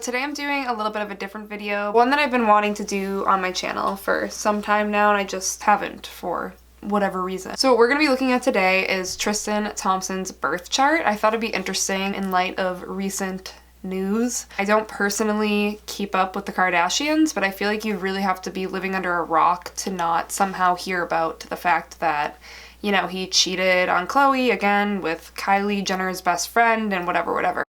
today I'm doing a little bit of a different video, one that I've been wanting to do on my channel for some time now and I just haven't for whatever reason. So what we're going to be looking at today is Tristan Thompson's birth chart. I thought it'd be interesting in light of recent news. I don't personally keep up with the Kardashians, but I feel like you really have to be living under a rock to not somehow hear about the fact that, you know, he cheated on Khloe again with Kylie Jenner's best friend and whatever.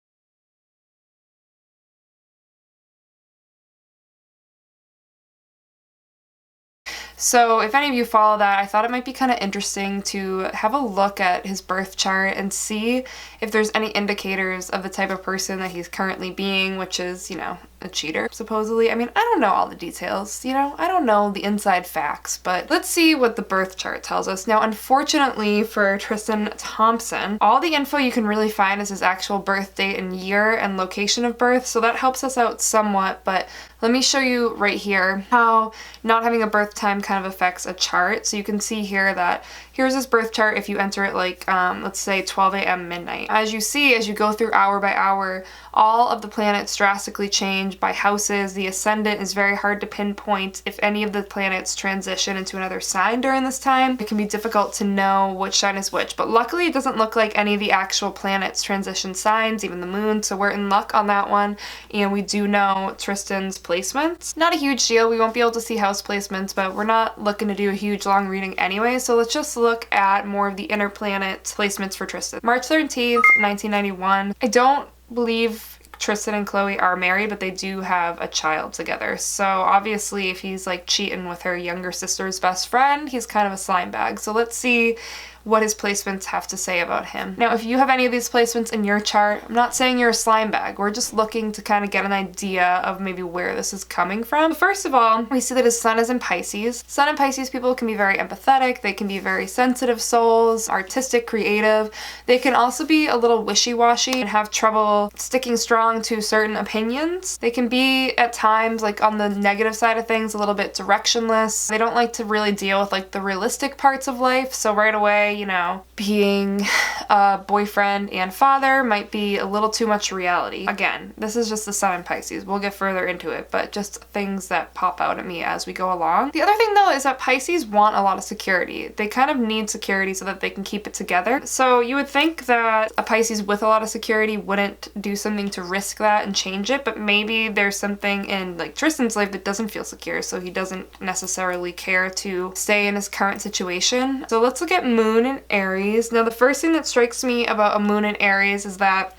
So if any of you follow that, I thought it might be kind of interesting to have a look at his birth chart and see if there's any indicators of the type of person that he's currently being, which is, you know, a cheater, supposedly. I mean, I don't know all the details, you know? I don't know the inside facts, but let's see what the birth chart tells us. Now, unfortunately for Tristan Thompson, all the info you can really find is his actual birth date and year and location of birth, so that helps us out somewhat, but let me show you right here how not having a birth time kind of affects a chart. So you can see here that here's his birth chart if you enter it like, let's say 12 a.m. midnight. As you see, as you go through hour by hour, all of the planets drastically change by houses. The ascendant is very hard to pinpoint if any of the planets transition into another sign during this time. It can be difficult to know which sign is which, but luckily it doesn't look like any of the actual planets transition signs, even the moon, so we're in luck on that one. And we do know Tristan's placements. Not a huge deal, we won't be able to see house placements, but we're not looking to do a huge long reading anyway, so let's just look at more of the inner planet placements for Tristan. March 13th, 1991. I don't believe Tristan and Khloe are married, but they do have a child together. So obviously if he's like cheating with her younger sister's best friend, he's kind of a slime bag. So let's see what his placements have to say about him. Now, if you have any of these placements in your chart, I'm not saying you're a slime bag. We're just looking to kind of get an idea of maybe where this is coming from. First of all, we see that his sun is in Pisces. Sun and Pisces people can be very empathetic. They can be very sensitive souls, artistic, creative. They can also be a little wishy-washy and have trouble sticking strong to certain opinions. They can be at times, like on the negative side of things, a little bit directionless. They don't like to really deal with like the realistic parts of life. So right away, you know, being a boyfriend and father might be a little too much reality. Again, this is just the sun in Pisces. We'll get further into it, but just things that pop out at me as we go along. The other thing though is that Pisces want a lot of security. They kind of need security so that they can keep it together. So you would think that a Pisces with a lot of security wouldn't do something to risk that and change it, but maybe there's something in like Tristan's life that doesn't feel secure, so he doesn't necessarily care to stay in his current situation. So let's look at Moon in Aries. Now the first thing that strikes me about a moon in Aries is that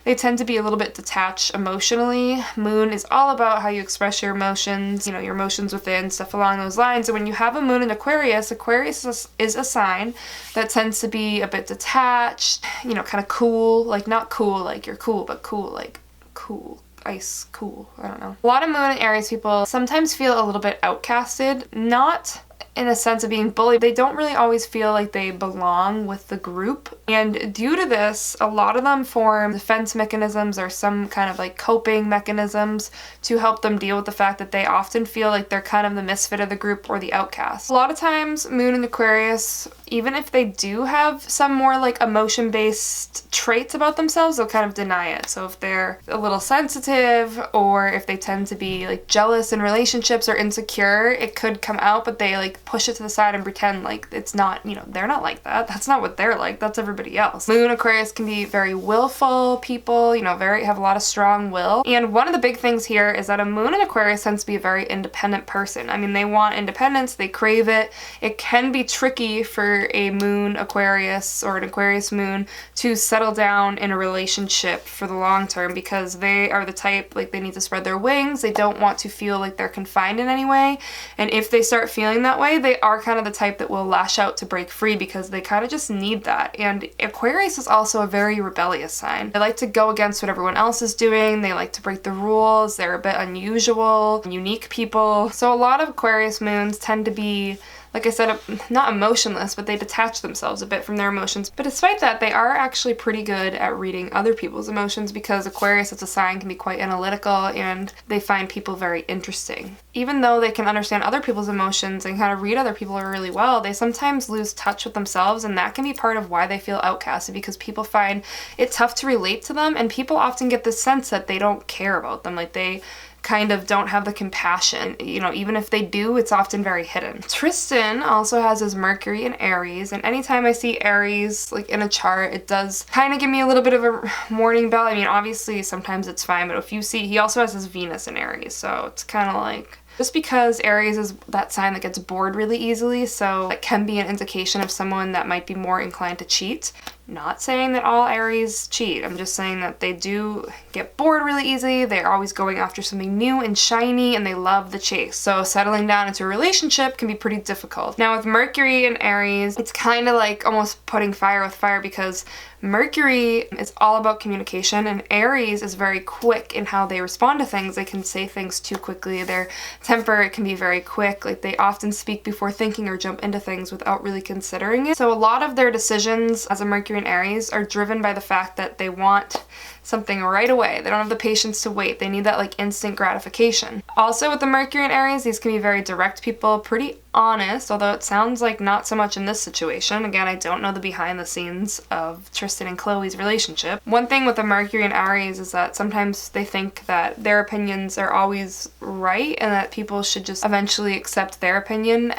they tend to be a little bit detached emotionally. Moon is all about how you express your emotions, you know, your emotions within, stuff along those lines. And when you have a moon in Aquarius, Aquarius is a sign that tends to be a bit detached, you know, kind of cool, like not cool like you're cool, but cool like cool. Ice cool, I don't know. A lot of Moon and Aries people sometimes feel a little bit outcasted, not in a sense of being bullied. They don't really always feel like they belong with the group. And due to this, a lot of them form defense mechanisms or some kind of like coping mechanisms to help them deal with the fact that they often feel like they're kind of the misfit of the group or the outcast. A lot of times, Moon and Aquarius, even if they do have some more like emotion-based traits about themselves, they'll kind of deny it. So if they're a little sensitive or if they tend to be like jealous in relationships or insecure, it could come out, but they like push it to the side and pretend like it's not, you know, they're not like that. That's not what they're like. That's everybody else. Moon Aquarius can be very willful people, you know, have a lot of strong will. And one of the big things here is that a Moon in Aquarius tends to be a very independent person. I mean, they want independence, they crave it. It can be tricky for a Moon Aquarius or an Aquarius Moon to settle down in a relationship for the long term because they are the type, like they need to spread their wings. They don't want to feel like they're confined in any way. And if they start feeling that way, they are kind of the type that will lash out to break free because they kind of just need that. And Aquarius is also a very rebellious sign. They like to go against what everyone else is doing. They like to break the rules. They're a bit unusual, unique people. So a lot of Aquarius moons tend to be like I said, not emotionless, but they detach themselves a bit from their emotions. But despite that, they are actually pretty good at reading other people's emotions, because Aquarius as a sign can be quite analytical and they find people very interesting. Even though they can understand other people's emotions and kind of read other people really well, they sometimes lose touch with themselves, and that can be part of why they feel outcasted, because people find it tough to relate to them, and people often get the sense that they don't care about them, like they kind of don't have the compassion. You know, even if they do, it's often very hidden. Tristan also has his Mercury and Aries, and anytime I see Aries like in a chart, it does kind of give me a little bit of a warning bell. I mean, obviously sometimes it's fine, but if you see, he also has his Venus in Aries, so it's kind of like, just because Aries is that sign that gets bored really easily, so it can be an indication of someone that might be more inclined to cheat. Not saying that all Aries cheat, I'm just saying that they do get bored really easily, they're always going after something new and shiny, and they love the chase. So settling down into a relationship can be pretty difficult. Now with Mercury and Aries, it's kind of like almost putting fire with fire, because Mercury is all about communication, and Aries is very quick in how they respond to things. They can say things too quickly. Their temper can be very quick. Like, they often speak before thinking or jump into things without really considering it. So a lot of their decisions as a Mercury and Aries are driven by the fact that they want something right away. They don't have the patience to wait. They need that like instant gratification. Also with the Mercury and Aries, these can be very direct people, pretty honest, although it sounds like not so much in this situation. Again, I don't know the behind the scenes of Tristan and Khloe's relationship. One thing with the Mercury and Aries is that sometimes they think that their opinions are always right and that people should just eventually accept their opinion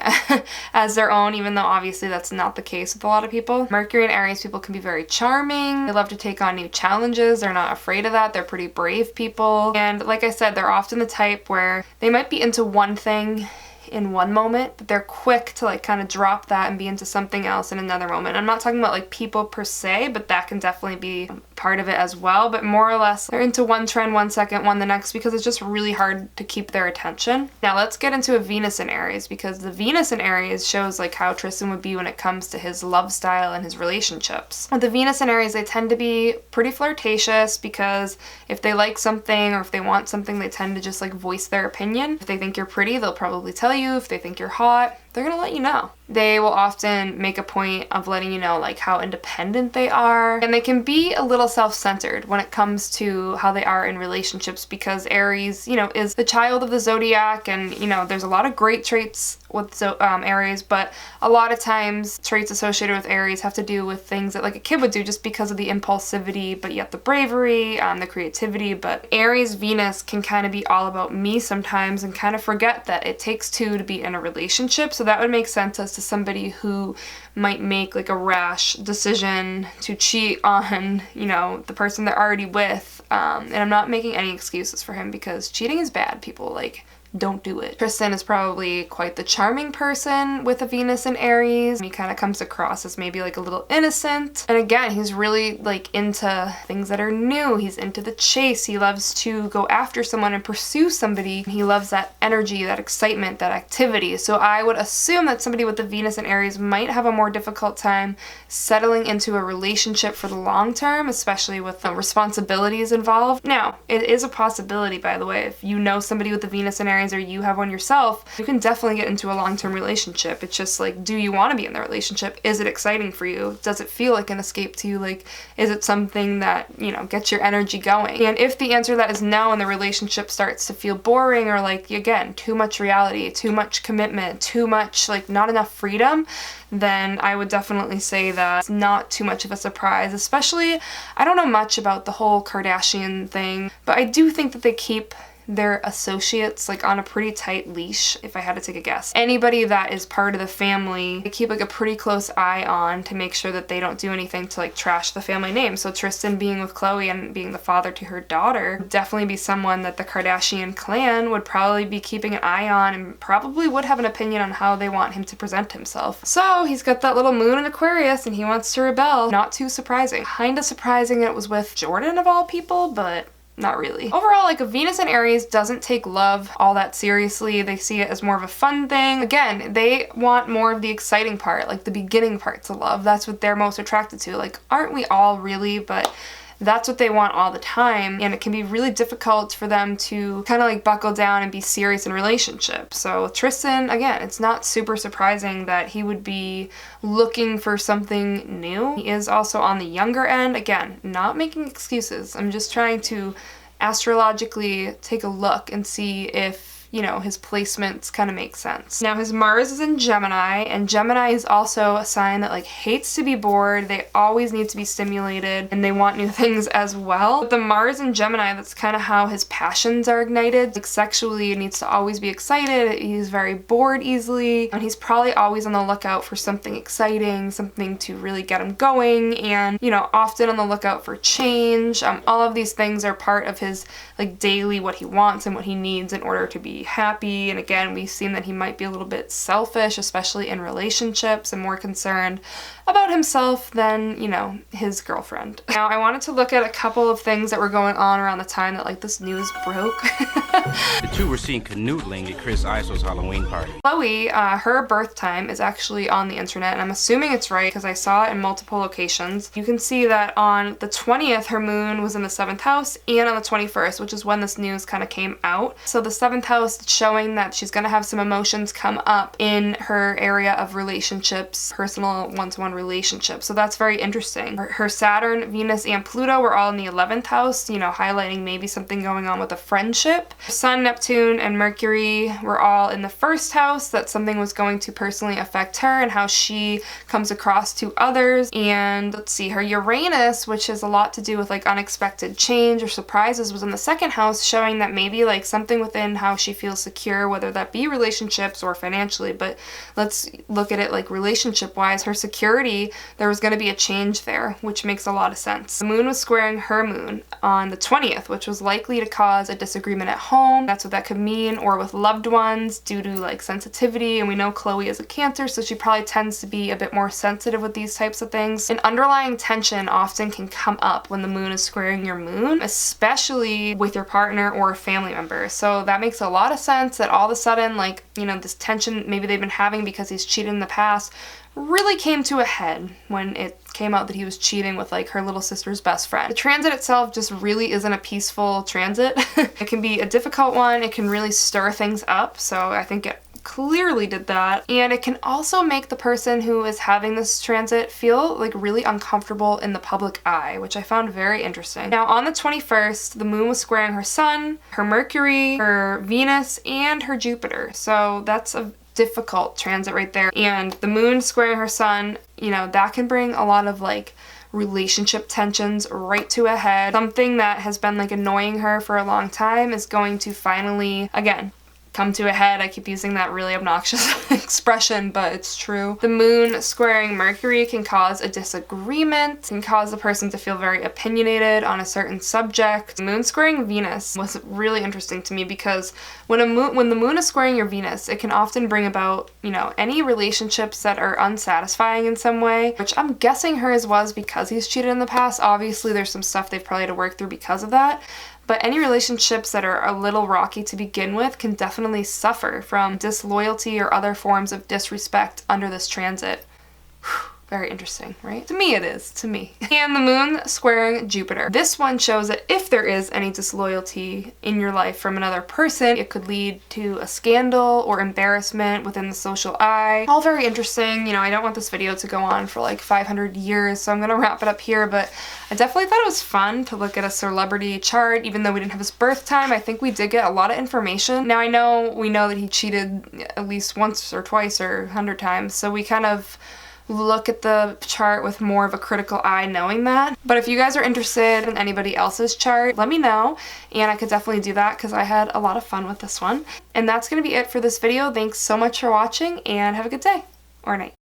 as their own, even though obviously that's not the case with a lot of people. Mercury and Aries people can be very charming. They love to take on new challenges. They're not afraid of that. They're pretty brave people. And like I said, they're often the type where they might be into one thing in one moment, but they're quick to like kind of drop that and be into something else in another moment. I'm not talking about like people per se, but that can definitely be part of it as well. But more or less, they're into one trend one second, one the next, because it's just really hard to keep their attention. Now let's get into a Venus in Aries, because the Venus in Aries shows like how Tristan would be when it comes to his love style and his relationships. With the Venus in Aries, they tend to be pretty flirtatious, because if they like something or if they want something, they tend to just like voice their opinion. If they think you're pretty, they'll probably tell you. If they think you're hot, they're gonna let you know. They will often make a point of letting you know like how independent they are, and they can be a little self-centered when it comes to how they are in relationships, because Aries, you know, is the child of the zodiac, and you know, there's a lot of great traits with Aries, but a lot of times traits associated with Aries have to do with things that like a kid would do, just because of the impulsivity, but yet the bravery, the creativity. But Aries Venus can kind of be all about me sometimes, and kind of forget that it takes two to be in a relationship. So that would make sense as to somebody who might make like a rash decision to cheat on, you know, the person they're already with. And I'm not making any excuses for him, because cheating is bad, people. Like, don't do it. Tristan is probably quite the charming person with a Venus in Aries. He kind of comes across as maybe like a little innocent. And again, he's really like into things that are new. He's into the chase. He loves to go after someone and pursue somebody. He loves that energy, that excitement, that activity. So I would assume that somebody with the Venus in Aries might have a more difficult time settling into a relationship for the long term, especially with the responsibilities involved. Now, it is a possibility, by the way, if you know somebody with the Venus in Aries, or you have one yourself, you can definitely get into a long-term relationship. It's just like, do you want to be in the relationship? Is it exciting for you? Does it feel like an escape to you? Like, is it something that, you know, gets your energy going? And if the answer to that is no, and the relationship starts to feel boring, or like, again, too much reality, too much commitment, too much, like, not enough freedom, then I would definitely say that it's not too much of a surprise. Especially, I don't know much about the whole Kardashian thing, but I do think that they keep their associates like on a pretty tight leash, if I had to take a guess. Anybody that is part of the family, they keep like a pretty close eye on to make sure that they don't do anything to like trash the family name. So Tristan being with Khloe and being the father to her daughter would definitely be someone that the Kardashian clan would probably be keeping an eye on, and probably would have an opinion on how they want him to present himself. So he's got that little moon in Aquarius and he wants to rebel. Not too surprising. Kinda surprising it was with Jordan of all people, but not really. Overall, like, a Venus in Aries doesn't take love all that seriously. They see it as more of a fun thing. Again, they want more of the exciting part, like the beginning parts of love. That's what they're most attracted to. Like, aren't we all really? But that's what they want all the time, and it can be really difficult for them to kind of like buckle down and be serious in relationships. So with Tristan, again, it's not super surprising that he would be looking for something new. He is also on the younger end. Again, not making excuses. I'm just trying to astrologically take a look and see if, you know, his placements kind of make sense. Now his Mars is in Gemini, and Gemini is also a sign that like hates to be bored. They always need to be stimulated and they want new things as well. But the Mars in Gemini, that's kind of how his passions are ignited. Like sexually, he needs to always be excited. He's very bored easily, and he's probably always on the lookout for something exciting, something to really get him going, and, you know, often on the lookout for change. All of these things are part of his like daily, what he wants and what he needs in order to be happy. And again, we've seen that he might be a little bit selfish, especially in relationships, and more concerned about himself than, you know, his girlfriend. Now, I wanted to look at a couple of things that were going on around the time that like this news broke. The two were seen canoodling at Chris Iso's Halloween party. Khloe, her birth time is actually on the internet, and I'm assuming it's right because I saw it in multiple locations. You can see that on the 20th, her moon was in the 7th house, and on the 21st, which is when this news kind of came out. So the 7th house, showing that she's going to have some emotions come up in her area of relationships, personal one-to-one relationships. So that's very interesting. Her Saturn, Venus, and Pluto were all in the 11th house, you know, highlighting maybe something going on with a friendship. Sun, Neptune, and Mercury were all in the 1st house, that something was going to personally affect her and how she comes across to others. And let's see, her Uranus, which has a lot to do with like unexpected change or surprises, was in the 2nd house, showing that maybe like something within how she feels secure, whether that be relationships or financially. But let's look at it like relationship wise. Her security, there was going to be a change there, which makes a lot of sense. The moon was squaring her moon on the 20th, which was likely to cause a disagreement at home. That's what that could mean, or with loved ones due to like sensitivity. And we know Khloe is a Cancer, so she probably tends to be a bit more sensitive with these types of things. An underlying tension often can come up when the moon is squaring your moon, especially with your partner or a family member. So that makes a lot of sense that all of a sudden, like, you know, this tension maybe they've been having because he's cheated in the past really came to a head when it came out that he was cheating with like her little sister's best friend. The transit itself just really isn't a peaceful transit. It can be a difficult one. It can really stir things up. So I think it clearly did that. And it can also make the person who is having this transit feel like really uncomfortable in the public eye, which I found very interesting. Now on the 21st, the moon was squaring her sun, her Mercury, her Venus, and her Jupiter. So that's a difficult transit right there. And the moon squaring her sun, you know, that can bring a lot of like relationship tensions right to a head. Something that has been like annoying her for a long time is going to finally, again, come to a head. I keep using that really obnoxious expression, but it's true. The moon squaring Mercury can cause a disagreement, can cause the person to feel very opinionated on a certain subject. The moon squaring Venus was really interesting to me because when the moon is squaring your Venus, it can often bring about, you know, any relationships that are unsatisfying in some way, which I'm guessing hers was because he's cheated in the past. Obviously, there's some stuff they've probably had to work through because of that. But any relationships that are a little rocky to begin with can definitely suffer from disloyalty or other forms of disrespect under this transit. Very interesting, right? To me it is, to me. And the moon squaring Jupiter. This one shows that if there is any disloyalty in your life from another person, it could lead to a scandal or embarrassment within the social eye. All very interesting. You know, I don't want this video to go on for like 500 years, so I'm gonna wrap it up here, but I definitely thought it was fun to look at a celebrity chart, even though we didn't have his birth time. I think we did get a lot of information. Now we know that he cheated at least once or twice or 100 times, so we kind of look at the chart with more of a critical eye knowing that. But if you guys are interested in anybody else's chart, let me know, and I could definitely do that because I had a lot of fun with this one. And that's going to be it for this video. Thanks so much for watching, and have a good day or night.